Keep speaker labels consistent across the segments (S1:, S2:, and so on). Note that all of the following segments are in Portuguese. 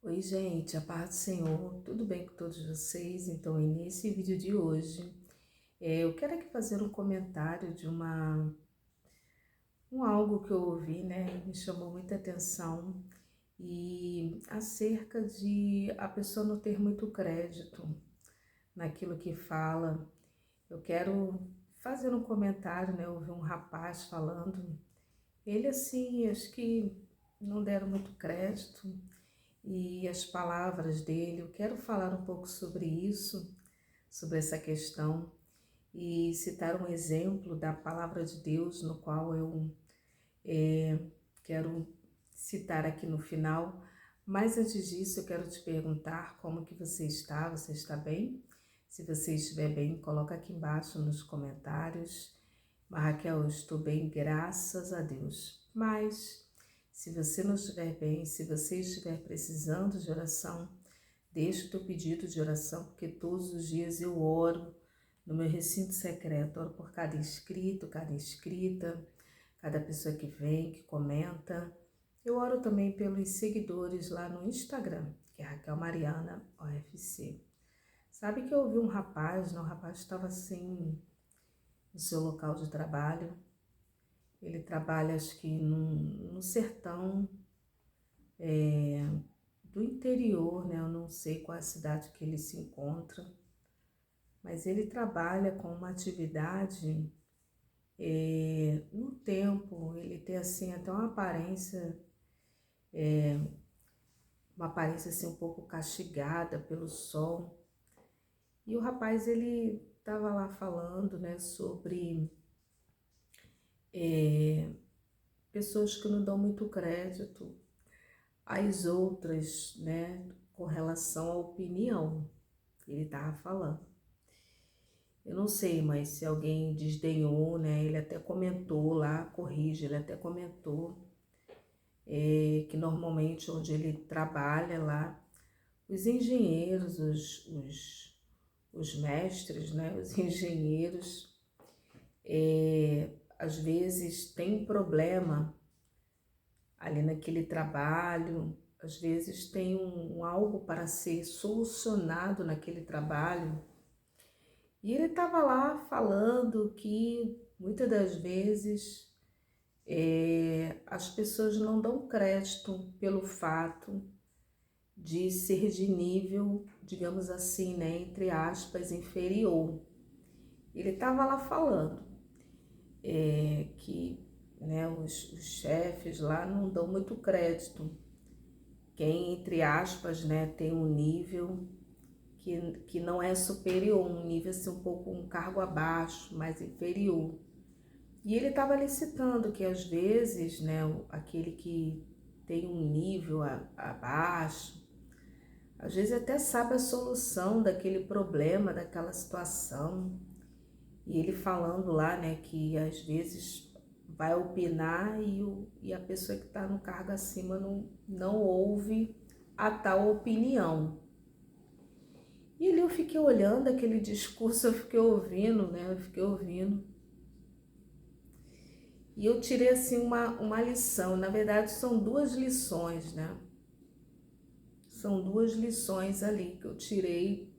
S1: Oi, gente, a paz do Senhor, tudo bem com todos vocês? Então, nesse vídeo de hoje, eu quero aqui fazer um comentário de algo que eu ouvi, né, me chamou muita atenção, e acerca de a pessoa não ter muito crédito naquilo que fala. Eu quero fazer um comentário, né, eu ouvi um rapaz falando, ele assim, acho que não deram muito crédito, e as palavras dele. Eu quero falar um pouco sobre isso, sobre essa questão e citar um exemplo da palavra de Deus no qual eu quero citar aqui no final. Mas antes disso, eu quero te perguntar como que você está? Você está bem? Se você estiver bem, coloca aqui embaixo nos comentários. Raquel, eu estou bem, graças a Deus. Mas se você não estiver bem, se você estiver precisando de oração, deixa o teu pedido de oração, porque todos os dias eu oro no meu recinto secreto, oro por cada inscrito, cada inscrita, cada pessoa que vem, que comenta. Eu oro também pelos seguidores lá no Instagram, que é Raquel Mariana OFC. Sabe que eu ouvi um rapaz, né? O rapaz estava assim no seu local de trabalho. Ele trabalha, acho que no sertão do interior, né? Eu não sei qual é a cidade que ele se encontra, mas ele trabalha com uma atividade no tempo. Ele tem assim até uma aparência assim um pouco castigada pelo sol. E o rapaz ele estava lá falando, né, sobre pessoas que não dão muito crédito às outras, né, com relação à opinião. Ele estava falando. Eu não sei, mas se alguém desdenhou, né? Ele até comentou lá, corrige, ele até comentou que normalmente onde ele trabalha lá, os engenheiros, os mestres, né? Os engenheiros, às vezes tem problema ali naquele trabalho, às vezes tem algo para ser solucionado naquele trabalho. E ele estava lá falando que muitas das vezes as pessoas não dão crédito pelo fato de ser de nível, digamos assim, né, entre aspas, inferior. Ele estava lá falando que, né, os chefes lá não dão muito crédito. Quem, entre aspas, né, tem um nível que não é superior, um nível assim, um pouco, um cargo abaixo, mais inferior. E ele estava ali citando que às vezes, né, aquele que tem um nível abaixo, às vezes até sabe a solução daquele problema, daquela situação. E ele falando lá, né, que às vezes vai opinar e a pessoa que está no cargo acima não ouve a tal opinião. E ali eu fiquei olhando aquele discurso, eu fiquei ouvindo, né, eu fiquei ouvindo. E eu tirei assim uma lição, na verdade são duas lições, né? São duas lições ali que eu tirei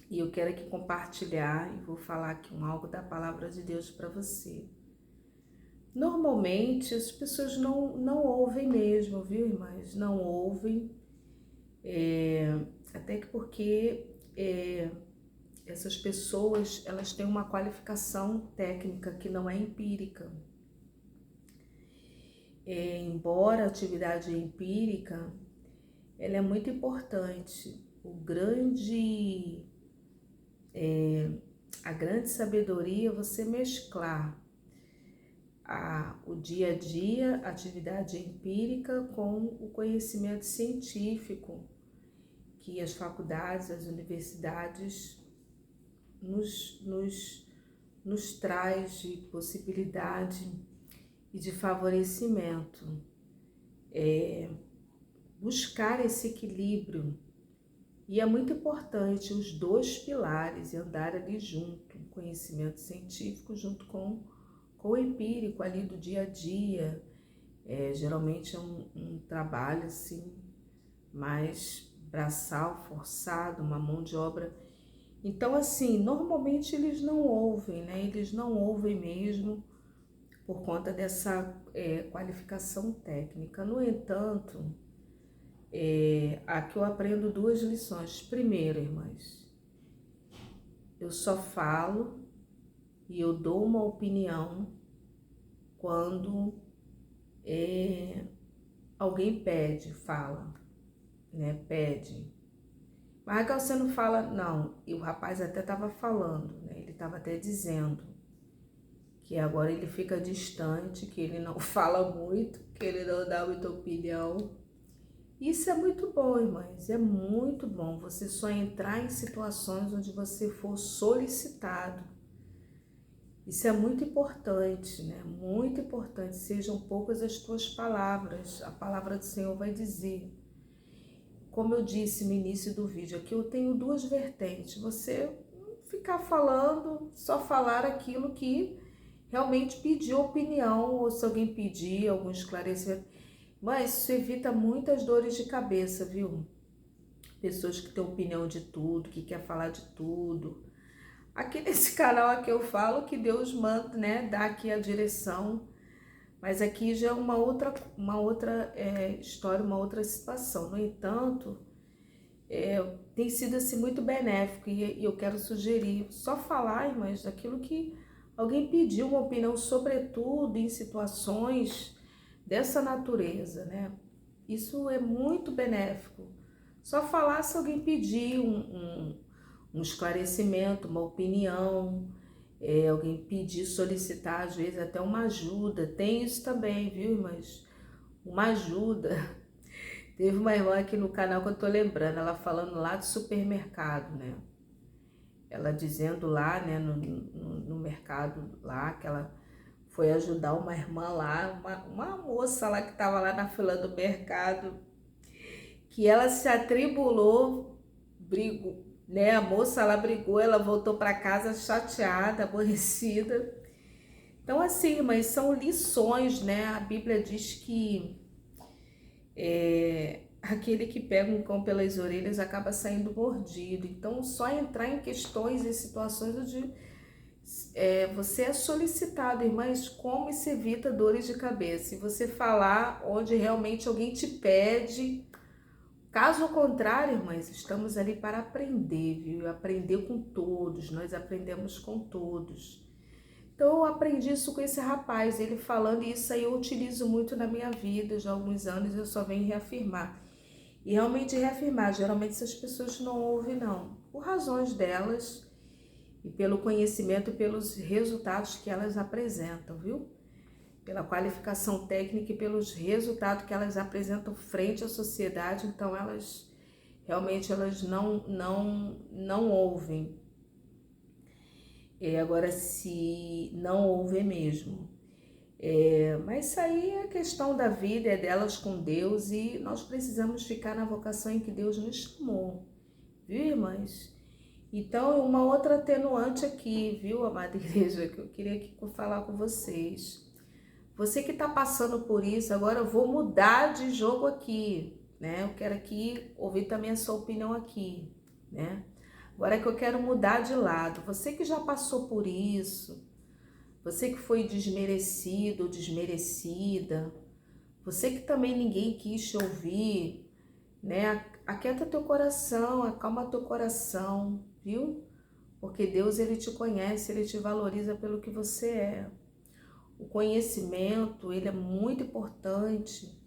S1: e eu quero aqui compartilhar e vou falar aqui algo da palavra de Deus para você. Normalmente as pessoas não ouvem mesmo, viu, irmãs? Não ouvem, até que porque essas pessoas elas têm uma qualificação técnica que não é empírica. Embora a atividade empírica ela é muito importante. A grande sabedoria é você mesclar o dia a dia, a atividade empírica com o conhecimento científico que as faculdades, as universidades nos traz de possibilidade e de favorecimento. Buscar esse equilíbrio. E é muito importante os dois pilares e andar ali junto, o conhecimento científico junto com o empírico ali do dia a dia. Geralmente é um trabalho assim mais braçal, forçado, uma mão de obra. Então, assim, normalmente eles não ouvem, né? Eles não ouvem mesmo por conta dessa qualificação técnica. No entanto, aqui eu aprendo duas lições. Primeiro, irmãs, eu só falo e eu dou uma opinião quando alguém pede, fala, né? Pede. Mas Raquel, você não fala, não. E o rapaz até estava falando, né? Ele estava até dizendo que agora ele fica distante, que ele não fala muito, que ele não dá muita opinião. Isso é muito bom, irmãs, é muito bom você só entrar em situações onde você for solicitado. Isso é muito importante, né? Muito importante. Sejam poucas as tuas palavras. A palavra do Senhor vai dizer. Como eu disse no início do vídeo, aqui eu tenho duas vertentes. Você ficar falando, só falar aquilo que realmente pediu opinião, ou se alguém pedir algum esclarecimento. Mas isso evita muitas dores de cabeça, viu? Pessoas que têm opinião de tudo, que quer falar de tudo. Aqui nesse canal aqui eu falo que Deus manda, né, dar aqui a direção, mas aqui já é uma outra história, uma outra situação. No entanto, tem sido assim muito benéfico e eu quero sugerir só falar, irmãs, daquilo que alguém pediu uma opinião, sobretudo em situações dessa natureza, né? Isso é muito benéfico. Só falar se alguém pedir um esclarecimento, uma opinião, alguém pedir, solicitar, às vezes até uma ajuda. Tem isso também, viu, irmãs? Uma ajuda. Teve uma irmã aqui no canal que eu tô lembrando, ela falando lá do supermercado, né? Ela dizendo lá, né, no mercado lá, que ela foi ajudar uma irmã lá, uma moça lá que estava lá na fila do mercado, que ela se atribulou, brigou, né? A moça lá brigou, ela voltou para casa chateada, aborrecida. Então, assim, mas são lições, né? A Bíblia diz que aquele que pega um cão pelas orelhas acaba saindo mordido. Então, só entrar em questões e situações onde você é solicitado, irmãs, como se evita dores de cabeça. Se você falar onde realmente alguém te pede. Caso contrário, irmãs, estamos ali para aprender, viu? Aprender com todos, nós aprendemos com todos. Então, eu aprendi isso com esse rapaz, ele falando, e isso aí eu utilizo muito na minha vida, já há alguns anos eu só venho reafirmar. E realmente reafirmar, geralmente essas pessoas não ouvem não, por razões delas e pelo conhecimento, pelos resultados que elas apresentam, viu? Pela qualificação técnica e pelos resultados que elas apresentam frente à sociedade, então elas realmente não ouvem. Agora, se não ouvem mesmo. Mas isso aí é questão da vida, é delas com Deus e nós precisamos ficar na vocação em que Deus nos chamou, viu, irmãs? Então, uma outra atenuante aqui, viu, amada igreja, que eu queria aqui falar com vocês. Você que está passando por isso, agora eu vou mudar de jogo aqui, né? Eu quero aqui ouvir também a sua opinião aqui, né? Agora é que eu quero mudar de lado. Você que já passou por isso, você que foi desmerecido ou desmerecida, você que também ninguém quis te ouvir, né? Aquieta teu coração, acalma teu coração, viu? Porque Deus, ele te conhece, ele te valoriza pelo que você é. O conhecimento, ele é muito importante,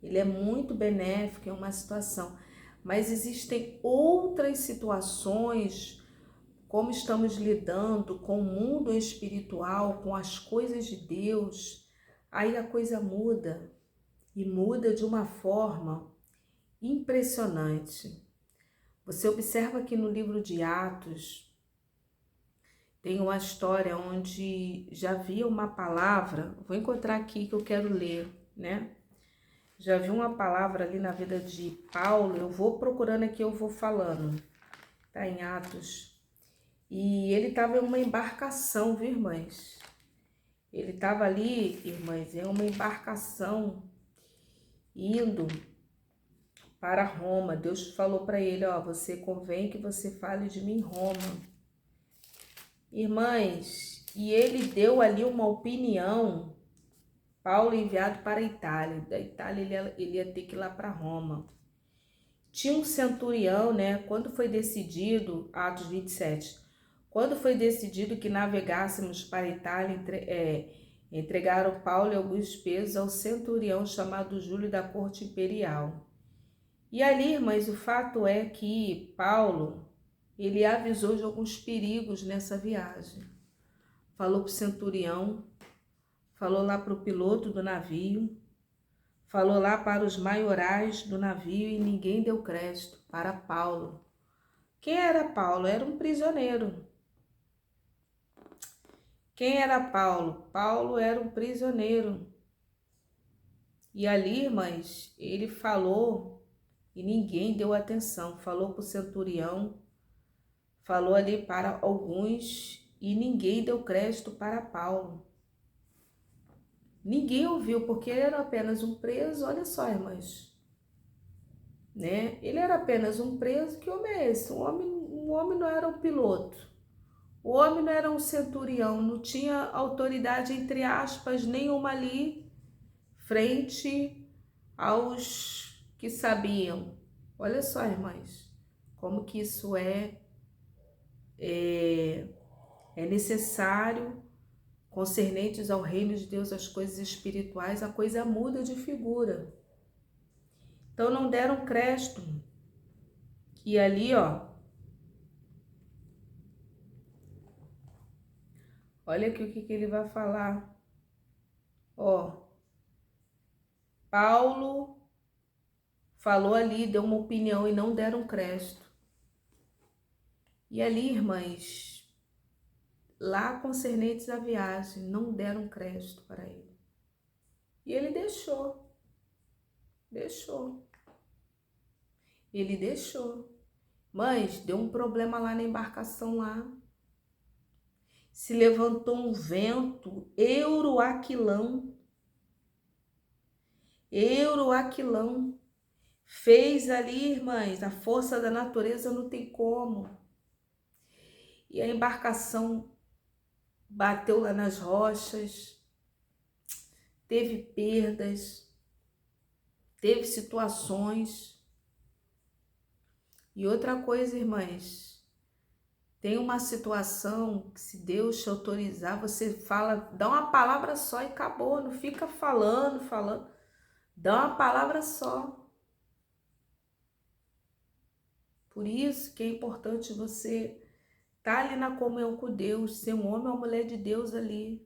S1: ele é muito benéfico em uma situação, mas existem outras situações, como estamos lidando com o mundo espiritual, com as coisas de Deus, aí a coisa muda, e muda de uma forma impressionante. Você observa que no livro de Atos, tem uma história onde já havia uma palavra, vou encontrar aqui que eu quero ler, né? Já vi uma palavra ali na vida de Paulo, eu vou procurando aqui, eu vou falando. Tá em Atos. E ele estava em uma embarcação, viu, irmãs? Ele estava ali, irmãs, em uma embarcação indo para Roma. Deus falou para ele, ó, você convém que você fale de mim em Roma. Irmãs, e ele deu ali uma opinião, Paulo enviado para a Itália. Da Itália ele ia ter que ir lá para Roma. Tinha um centurião, né? Quando foi decidido, Atos 27, quando foi decidido que navegássemos para a Itália, entregaram Paulo e alguns pesos ao centurião chamado Júlio da corte imperial. E ali, irmãs, o fato é que Paulo, ele avisou de alguns perigos nessa viagem. Falou para o centurião, falou lá para o piloto do navio, falou lá para os maiorais do navio e ninguém deu crédito para Paulo. Quem era Paulo? Era um prisioneiro. Quem era Paulo? Paulo era um prisioneiro. E ali, irmãs, ele falou e ninguém deu atenção. Falou para o centurião, falou ali para alguns e ninguém deu crédito para Paulo. Ninguém ouviu, porque ele era apenas um preso. Olha só, irmãs, né? Ele era apenas um preso. Que homem é esse? Um homem não era um piloto. O homem não era um centurião, não tinha autoridade, entre aspas, nenhuma ali, frente aos que sabiam. Olha só, irmãs, como que isso é necessário, concernentes ao reino de Deus, as coisas espirituais, a coisa muda de figura. Então não deram crédito. E ali, ó, olha aqui o que ele vai falar. Ó, Paulo falou ali, deu uma opinião e não deram crédito. E ali, irmãs, lá concernentes à viagem, não deram crédito para ele. E ele deixou. Ele deixou. Mas deu um problema lá na embarcação lá. Se levantou um vento euroaquilão. Fez ali, irmãs, a força da natureza não tem como. E a embarcação bateu lá nas rochas, teve perdas, teve situações. E outra coisa, irmãs, tem uma situação que se Deus te autorizar, você fala, dá uma palavra só e acabou, não fica falando, dá uma palavra só. Por isso que é importante você estar ali na comunhão com Deus, ser um homem ou uma mulher de Deus ali.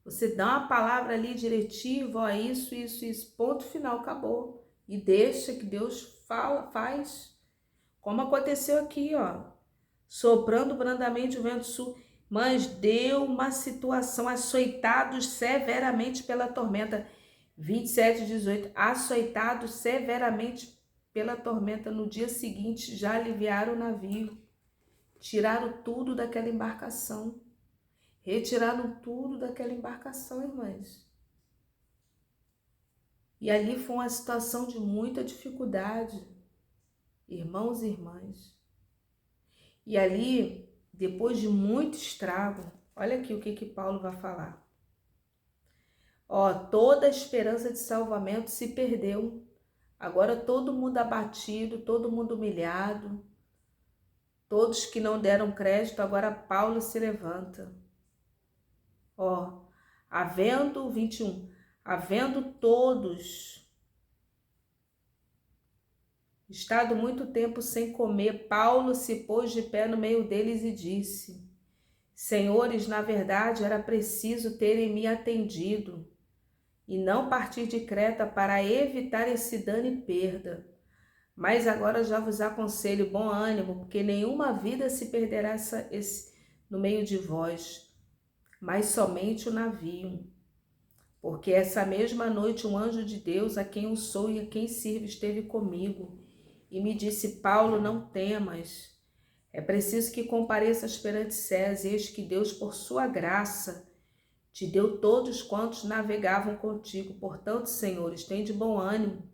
S1: Você dá uma palavra ali diretiva, ó, isso, ponto final, acabou. E deixa que Deus faz. Como aconteceu aqui, ó. Soprando brandamente o vento sul, mas deu uma situação, açoitados severamente pela tormenta. 27:18, açoitados severamente pela tormenta. No dia seguinte já aliviaram o navio, tiraram tudo daquela embarcação, retiraram tudo daquela embarcação, irmãs. E ali foi uma situação de muita dificuldade, irmãos e irmãs. E ali, depois de muito estrago, olha aqui o que Paulo vai falar. Ó, toda a esperança de salvamento se perdeu. Agora todo mundo abatido, todo mundo humilhado, todos que não deram crédito, agora Paulo se levanta. Ó, havendo, 21, havendo todos estado muito tempo sem comer, Paulo se pôs de pé no meio deles e disse: Senhores, na verdade era preciso terem me atendido e não partir de Creta para evitar esse dano e perda. Mas agora já vos aconselho bom ânimo, porque nenhuma vida se perderá no meio de vós, mas somente o navio. Porque essa mesma noite um anjo de Deus, a quem eu sou e a quem sirvo, esteve comigo e me disse: Paulo, não temas, é preciso que compareças perante César, e eis que Deus, por sua graça, te deu todos quantos navegavam contigo. Portanto, senhores, tende bom ânimo.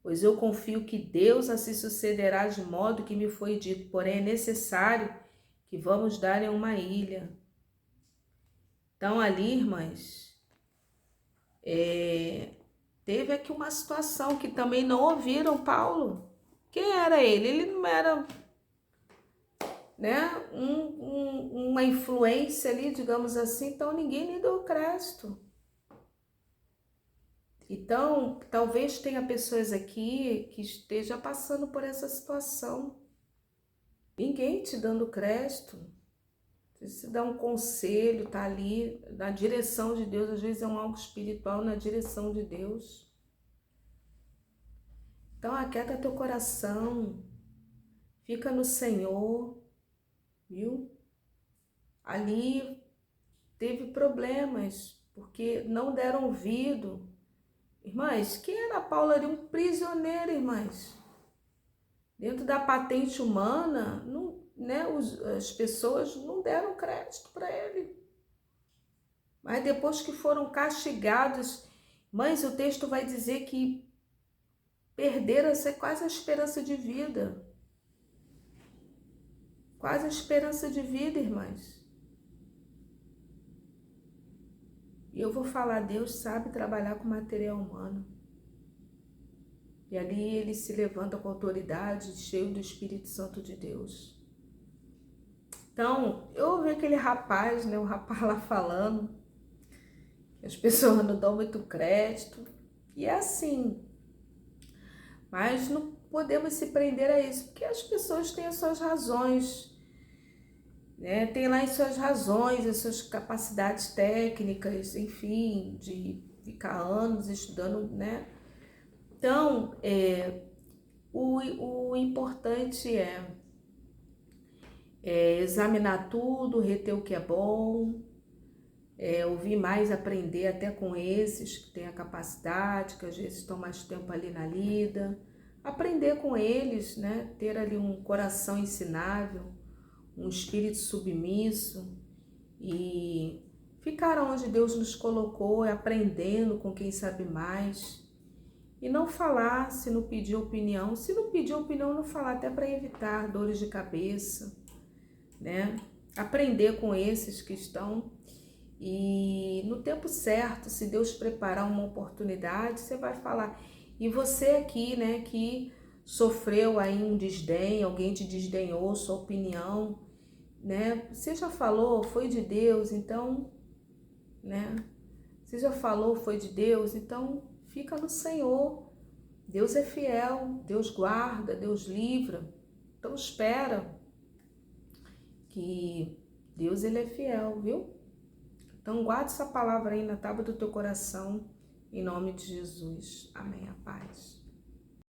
S1: pois eu confio que Deus assim sucederá de modo que me foi dito, porém é necessário que vamos dar em uma ilha. Então ali, irmãs, teve aqui uma situação que também não ouviram Paulo. Quem era ele? Ele não era, né, uma influência ali, digamos assim, então ninguém lhe deu crédito. Então, talvez tenha pessoas aqui que esteja passando por essa situação. Ninguém te dando crédito. Se dá um conselho, tá ali na direção de Deus, às vezes é um algo espiritual na direção de Deus. Então, aquieta teu coração, fica no Senhor, viu? Ali teve problemas, porque não deram ouvido. Irmãs, quem era Paulo? Era um prisioneiro, irmãs. Dentro da patente humana, não, né, as pessoas não deram crédito para ele. Mas depois que foram castigados, mães, o texto vai dizer que perderam quase a esperança de vida. Quase a esperança de vida, irmãs. E eu vou falar, Deus sabe trabalhar com material humano. E ali ele se levanta com autoridade, cheio do Espírito Santo de Deus. Então, eu ouvi aquele rapaz, né, o rapaz lá falando, que as pessoas não dão muito crédito. E é assim. Mas não podemos se prender a isso, porque as pessoas têm as suas razões, né? Tem lá as suas razões, as suas capacidades técnicas, enfim, de ficar anos estudando, né? Então, o importante é examinar tudo, reter o que é bom, ouvir mais, aprender até com esses que têm a capacidade, que às vezes estão mais tempo ali na lida, aprender com eles, né? Ter ali um coração ensinável, um espírito submisso e ficar onde Deus nos colocou, aprendendo com quem sabe mais. E não falar se não pedir opinião. Se não pedir opinião, não falar, até para evitar dores de cabeça, né? Aprender com esses que estão. E no tempo certo, se Deus preparar uma oportunidade, você vai falar. E você aqui, né, que sofreu aí um desdém, alguém te desdenhou sua opinião, né? Você já falou, foi de Deus, então, né? Você já falou, foi de Deus, então fica no Senhor. Deus é fiel, Deus guarda, Deus livra. Então espera que Deus ele é fiel, viu? Então guarde essa palavra aí na tábua do teu coração, em nome de Jesus. Amém. A paz.